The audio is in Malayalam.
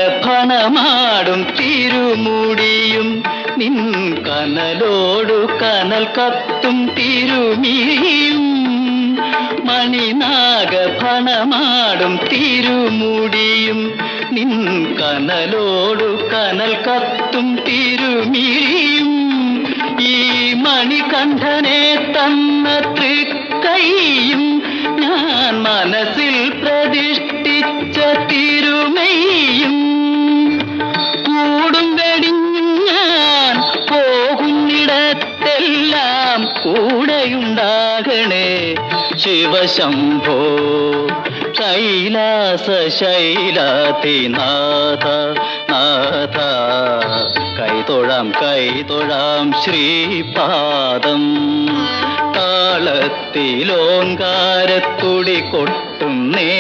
മണിനാഗഫണമാടും തിരുമുടിയും നിൻ കനലോടു കനൽ കത്തും തിരുമിഴിയും മണിനാഗഫണമാടും തിരുമുടിയും നിൻ കനലോടു കനൽ കത്തും തിരുമിഴിയും ഈ മണികണ്ഠനെ തന്ന തൃക്കൈയും ഞാൻ മനസ്സിൽ പ്രതിഷ്ഠിച്ച തിരുമൈയും കൂടും വെടിഞ്ഞും ഞാൻ പോകുന്നിടത്തെല്ലാം കൂടെയുണ്ടാകണേ ശിവശംഭോ കൈലാസ ശൈലാധിനാഥ നാഥ കൈതൊഴാം ശ്രീപാദം താളത്തിലോങ്കാരത്തുടി കൊട്ടുന്നേ